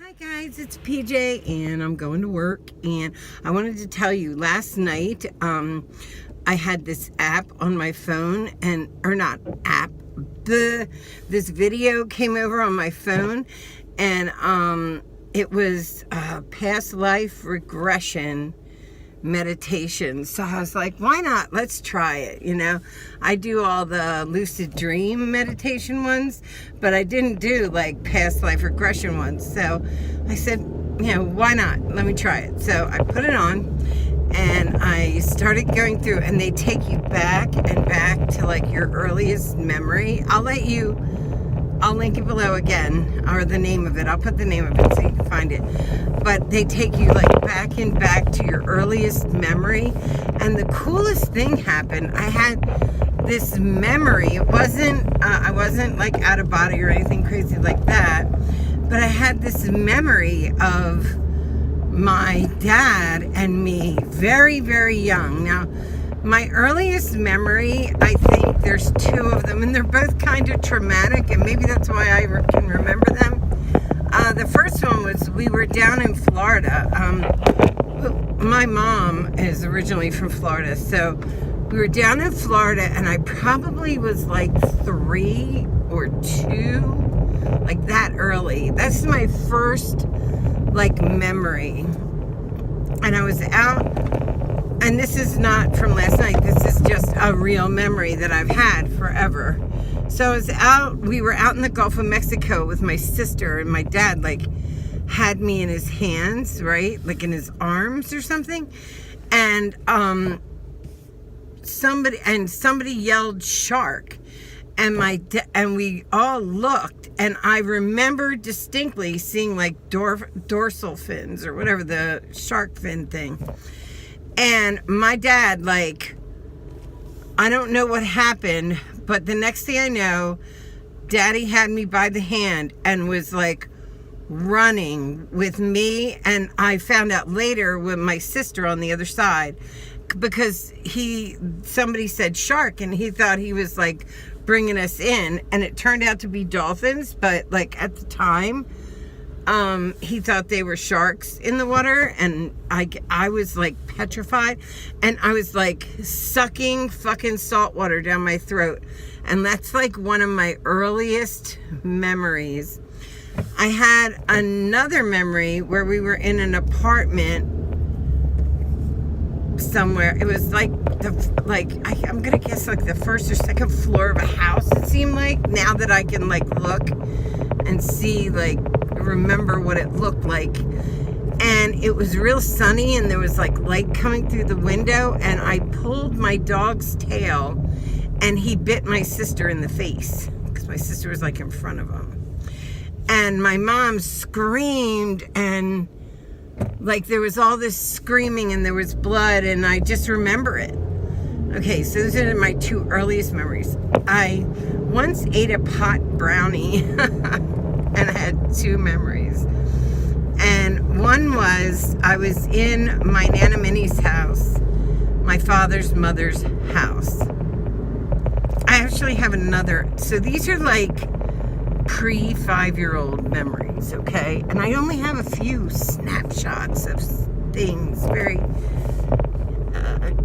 Hi guys, it's PJ and I'm going to work, and I wanted to tell you last night I had this app on my phone, and or not app, this video came over on my phone, and it was past life regression meditation. So I was like, why not? Let's try it. You know, I do all the lucid dream meditation ones, but I didn't do like past life regression ones. So I said, you know, why not? Let me try it. So I put it on and I started going through, and they take you back and back to like your earliest memory. I'll link it below again, or the name of it. I'll put the name of it so you can find it. But they take you like back and back to your earliest memory. And the coolest thing happened. I had this memory. It wasn't, I wasn't like out of body or anything crazy like that. But I had this memory of my dad and me very, very young. Now, my earliest memory, I think there's two of them, and they're both kind of traumatic, and maybe that's why I can remember them. The first one was we were down in Florida. My mom is originally from Florida, so we were down in Florida, and I probably was like 3 or 2, like that early. That's my first like memory. And I was out. And this is not from last night. This is just a real memory that I've had forever. So we were out in the Gulf of Mexico with my sister, and my dad like had me in his hands, right? Like in his arms or something. And somebody yelled shark. And we all looked, and I remember distinctly seeing like dorsal fins or whatever, the shark fin thing. And my dad, like, I don't know what happened, but the next thing I know, Daddy had me by the hand and was like running with me. And I found out later with my sister on the other side, because somebody said shark, and he thought he was like bringing us in, and it turned out to be dolphins. But like at the time, he thought they were sharks in the water, and I was like petrified, and I was like sucking fucking salt water down my throat. And that's like one of my earliest memories. I had another memory where we were in an apartment somewhere. It was like I'm gonna guess like the first or second floor of a house, it seemed like, now that I can like look and see, like remember what it looked like. And it was real sunny, and there was like light coming through the window, and I pulled my dog's tail, and he bit my sister in the face, because my sister was like in front of him. And my mom screamed, and like there was all this screaming, and there was blood, and I just remember it. Okay, so those are my 2 earliest memories. I once ate a pot brownie and I had 2 memories. And one was I was in my Nana Minnie's house, my father's mother's house. I actually have another. So these are like pre-5-year-old memories, okay? And I only have a few snapshots of things, very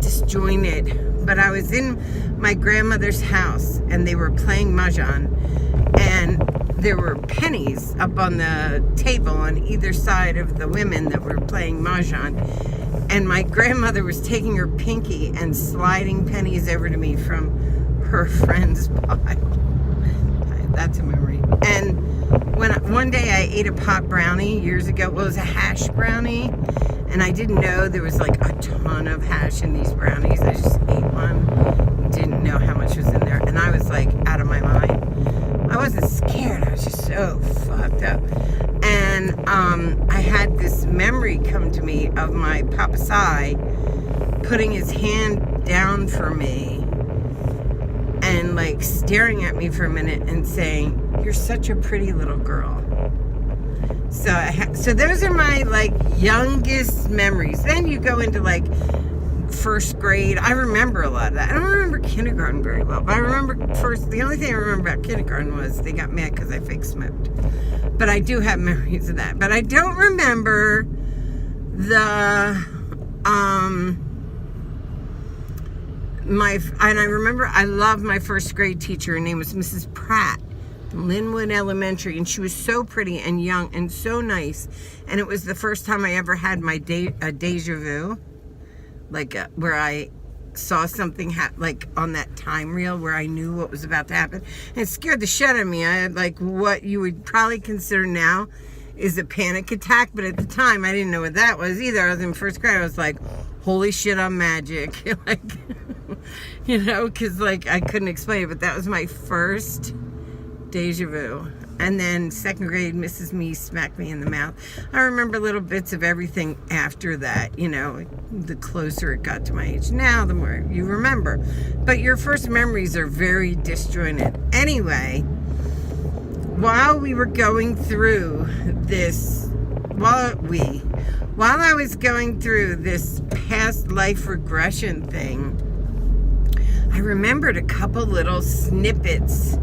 disjointed. But I was in my grandmother's house, and they were playing mahjong, and there were pennies up on the table on either side of the women that were playing mahjong. And my grandmother was taking her pinky and sliding pennies over to me from her friend's pile. That's a memory. And one day I ate a pot brownie years ago. Well, it was a hash brownie, and I didn't know there was like a ton of hash in these brownies. I just ate one, didn't know how much was in there, and I was like out of my mind. I wasn't scared, I was just so fucked up. And I had this memory come to me of my Papa Sai putting his hand down for me and like staring at me for a minute and saying, "You're such a pretty little girl." So those are my like youngest memories. Then you go into like first grade. I remember a lot of that. I don't remember kindergarten very well, but I remember the only thing I remember about kindergarten was they got mad because I fake smoked. But I do have memories of that. But I don't remember and I remember I loved my first grade teacher. Her name was Mrs. Pratt, Linwood Elementary, and she was so pretty and young and so nice. And it was the first time I ever had my deja vu, where I saw something like on that time reel where I knew what was about to happen. And it scared the shit out of me. I had what you would probably consider now is a panic attack, but at the time I didn't know what that was either. I was in first grade. I was like, holy shit, I'm magic. Because I couldn't explain it, but that was my first deja vu. And then second grade, Mrs. Me smacked me in the mouth. I remember little bits of everything after that. The closer it got to my age now, the more you remember. But your first memories are very disjointed. Anyway, while we were going through this, while I was going through this past life regression thing, I remembered a couple little snippets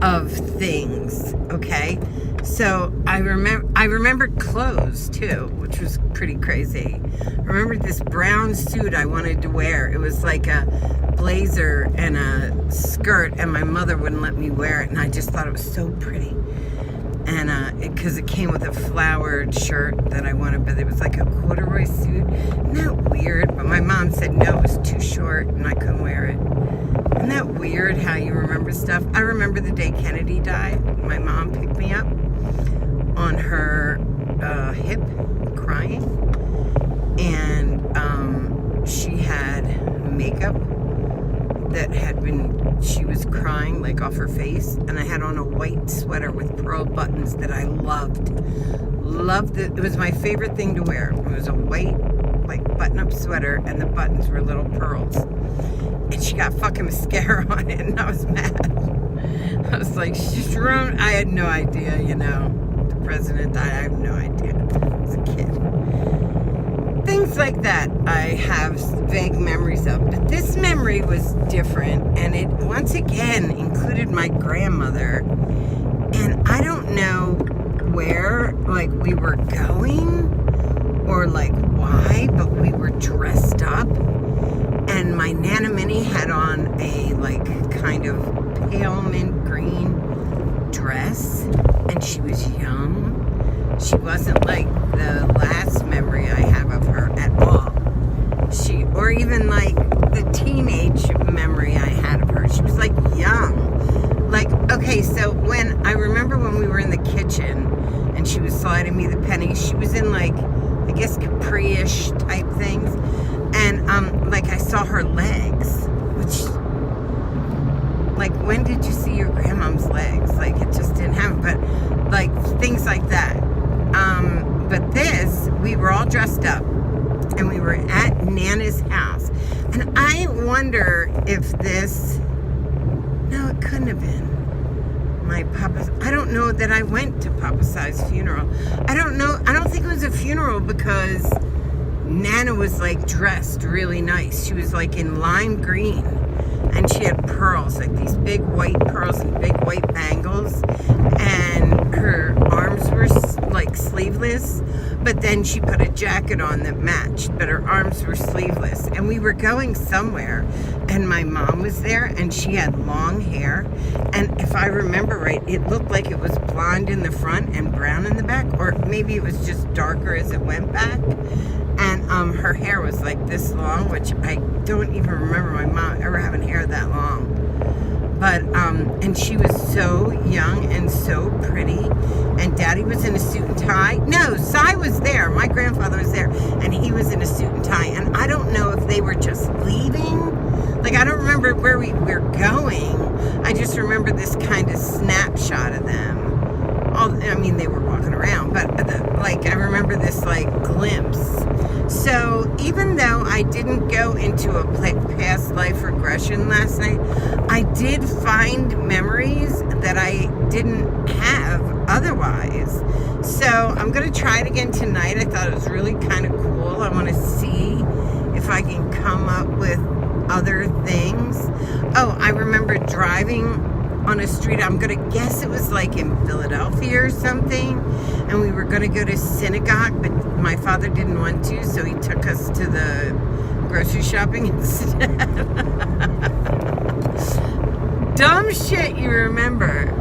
of things. Okay, so I remembered clothes too, which was pretty crazy. I remembered this brown suit I wanted to wear. It was like a blazer and a skirt, and my mother wouldn't let me wear it, and I just thought it was so pretty. And because it came with a flowered shirt that I wanted, but it was like a corduroy suit. Isn't that weird? But my mom said no, it was too short and I couldn't wear it. Isn't that weird how you remember stuff? I remember the day Kennedy died. My mom picked me up on her hip, crying. And she had makeup that she was crying off her face, and I had on a white sweater with pearl buttons that I loved it. It was my favorite thing to wear. It was a white button-up sweater, and the buttons were little pearls, and she got fucking mascara on it, and I was mad. I was like, she's ruined. I had no idea. The president died. I have no idea. I was a kid. Things like that I have vague memories of, but this memory was different, and it once again included my grandmother. And I don't know where we were going or why, but we were dressed up, and my Nana Minnie had on a kind of pale mint green dress, and she was young. She wasn't the last memory I have of her at all. Or even the teenage memory I had of her. She was young. Okay, so I remember when we were in the kitchen and she was sliding me the pennies, she was in I guess capri-ish type things. And I saw her legs, which when did you see your grandmom's legs? It just didn't happen, but things like that. But we were all dressed up, and we were at Nana's house. And I wonder if no, it couldn't have been my papa's. I don't know that I went to Papa Si's funeral. I don't know. I don't think it was a funeral because Nana was dressed really nice. She was in lime green, and she had pearls, these big white pearls and big white bangles, and her arms were sleeveless, but then she put a jacket on that matched, but her arms were sleeveless. And we were going somewhere, and my mom was there, and she had long hair, and if I remember right, it looked like it was blonde in the front and brown in the back, or maybe it was just darker as it went back. And her hair was this long, which I don't even remember my mom ever having hair that long. But, and she was so young and so pretty. And Daddy was in a suit and tie. No, Si was there. My grandfather was there. And he was in a suit and tie. And I don't know if they were just leaving. I don't remember where we were going. I just remember this kind of snapshot of them. They were walking around, but I remember this glimpse. So even though I didn't go into a past life regression last night, I did find memories that I didn't have otherwise. So I'm going to try it again tonight. I thought it was really kind of cool. I want to see if I can come up with other things. Oh, I remember driving on a street. I'm going to guess it was like in Philadelphia or something. And we were going to go to synagogue, but my father didn't want to, so he took us to the grocery shopping instead. Dumb shit you remember.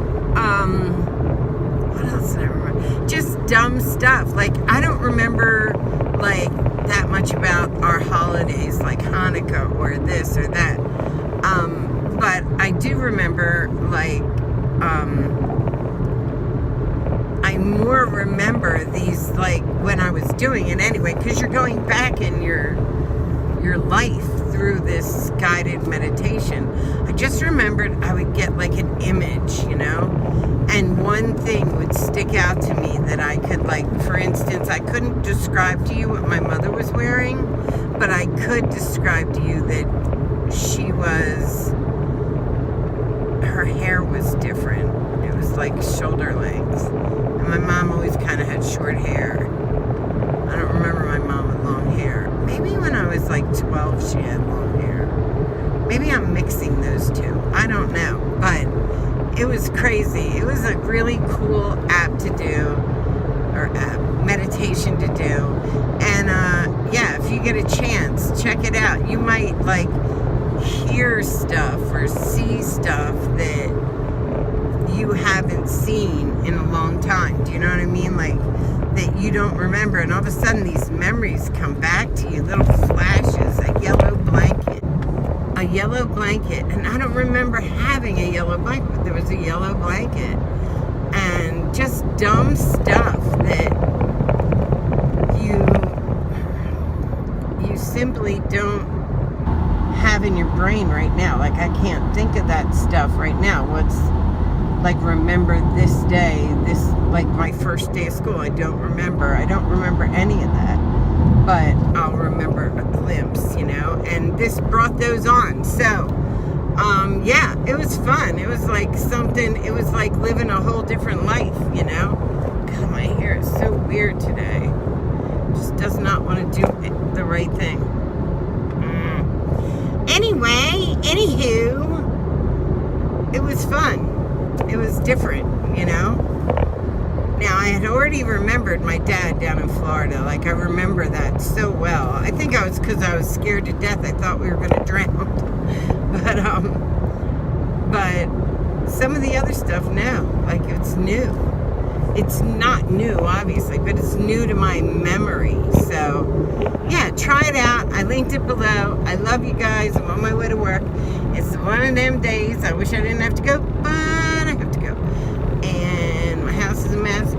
What else did I remember? Just dumb stuff. Like, I don't remember, like, that much about our holidays, like Hanukkah or this or that. But I do remember, like, I more remember these, like, when I was doing it anyway, because you're going back in your life through this guided meditation. I just remembered I would get, like, an image, you know, and one thing would stick out to me that I could, like, for instance, I couldn't describe to you what my mother was wearing, but I could describe to you that she was, her hair was different. It was like shoulder length. And my mom always kind of had short hair. I don't remember my mom with long hair. Maybe when I was like 12 she had long hair. Maybe I'm mixing those two. I don't know. But it was crazy. It was a really cool app to do, or meditation to do. And yeah, if you get a chance, check it out. You might like hear stuff or see stuff that you haven't seen in a long time. Do you know what I mean? Like, that you don't remember, and all of a sudden these memories come back to you, little flashes. A yellow blanket, and I don't remember having a yellow blanket, but there was a yellow blanket. And just dumb stuff that you simply don't have in your brain right now. Like, I can't think of that stuff right now. What's like, remember this day, this, like, my first day of school, I don't remember any of that, but I'll remember a glimpse, you know, and this brought those on. So yeah, it was fun. It was like something, it was like living a whole different life, you know. God, my hair is so weird today. Just does not want to do the right thing. Anyway, anywho, it was fun. It was different, you know. Now, I had already remembered my dad down in Florida. Like, I remember that so well. I think I was because I was scared to death. I thought we were going to drown. But some of the other stuff, no. Like, it's new. It's not new, obviously, but it's new to my memory. So, yeah, try it out. I linked it below. I love you guys. I'm on my way to work. It's one of them days. I wish I didn't have to go, but I have to go. And my house is a mess.